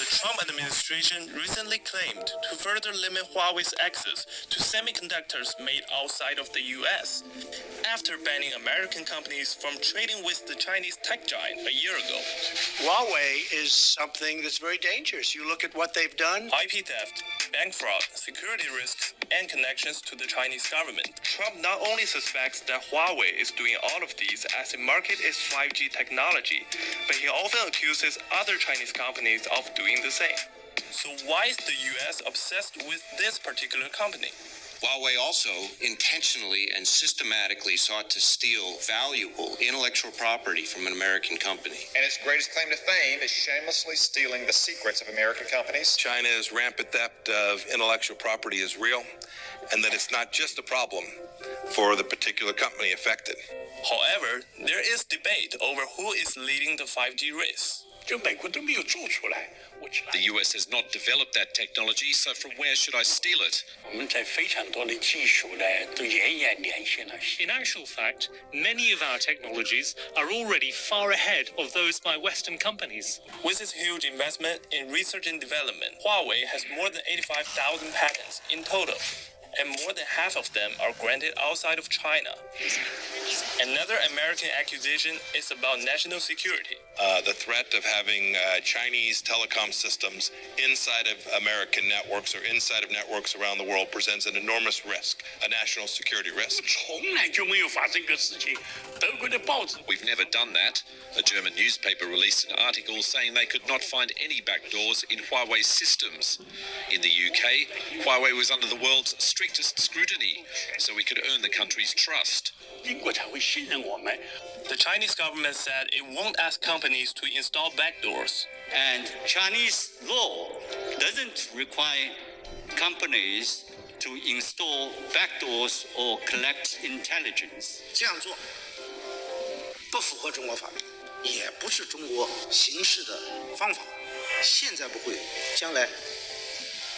The Trump administration recently claimed to further limit Huawei's access to semiconductors made outside of the US, after banning American companies from trading with the Chinese tech giant a year ago. Huawei is something that's very dangerous. You look at what they've done. IP theft, bank fraud, security risks, and connections to the Chinese government. Trump not only suspects that Huawei is doing all of these as it markets its 5G technology, but he often accuses other Chinese companies of doing the same. So why is the US obsessed with this particular company? Huawei also intentionally and systematically sought to steal valuable intellectual property from an American company. And its greatest claim to fame is shamelessly stealing the secrets of American companies. China's rampant theft of intellectual property is real, and that it's not just a problem for the particular company affected. However, there is debate over who is leading the 5G race. The US has not developed that technology, so from where should I steal it? In actual fact, many of our technologies are already far ahead of those by Western companies. With its huge investment in research and development, Huawei has more than 85,000 patents in total, and more than half of them are granted outside of China. Another American accusation is about national security. The threat of having Chinese telecom systems inside of American networks or inside of networks around the world presents an enormous risk, a national security risk. We've never done that. A German newspaper released an article saying they could not find any backdoors in Huawei's systems. In the UK, Huawei was under the world's strictest scrutiny, so we could earn the country's trust. The Chinese government said it won't ask companies to install backdoors. And Chinese law doesn't require companies to install backdoors or collect intelligence. 这样做不符合中国法律，也不是中国行事的方法。现在不会，将来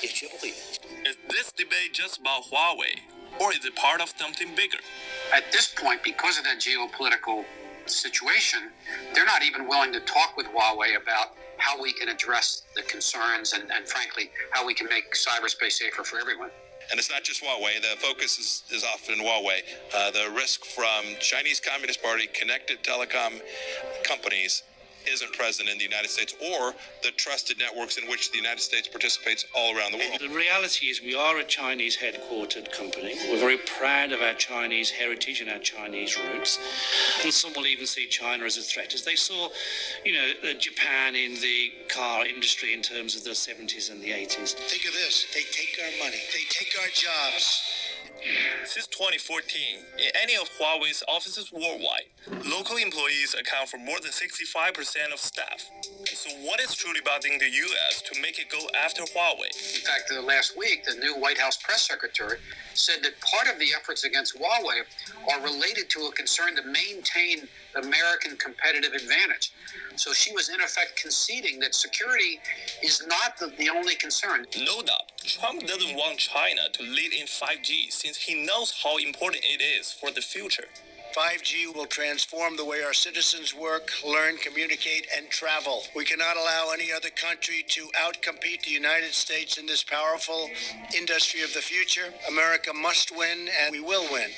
也绝不会有。 Is this debate just about Huawei, or is it part of something bigger? At this point, because of that geopolitical situation, they're not even willing to talk with Huawei about how we can address the concerns and frankly, how we can make cyberspace safer for everyone. And it's not just Huawei. The focus is often Huawei. The risk from Chinese Communist Party connected telecom companies isn't present in the United States, or the trusted networks in which the United States participates all around the world. The reality is we are a Chinese headquartered company. We're very proud of our Chinese heritage and our Chinese roots. And some will even see China as a threat, as they saw, Japan in the car industry in terms of the 70s and the 80s. Think of this. They take our money. They take our jobs. Since 2014, in any of Huawei's offices worldwide, local employees account for more than 65% of staff. So what is truly bothering the U.S. to make it go after Huawei? In fact, last week, the new White House press secretary said that part of the efforts against Huawei are related to a concern to maintain American competitive advantage. So she was in effect conceding that security is not the only concern. No doubt, Trump doesn't want China to lead in 5G since he knows how important it is for the future. 5G will transform the way our citizens work, learn, communicate, and travel. We cannot allow any other country to outcompete the United States in this powerful industry of the future. America must win, and we will win.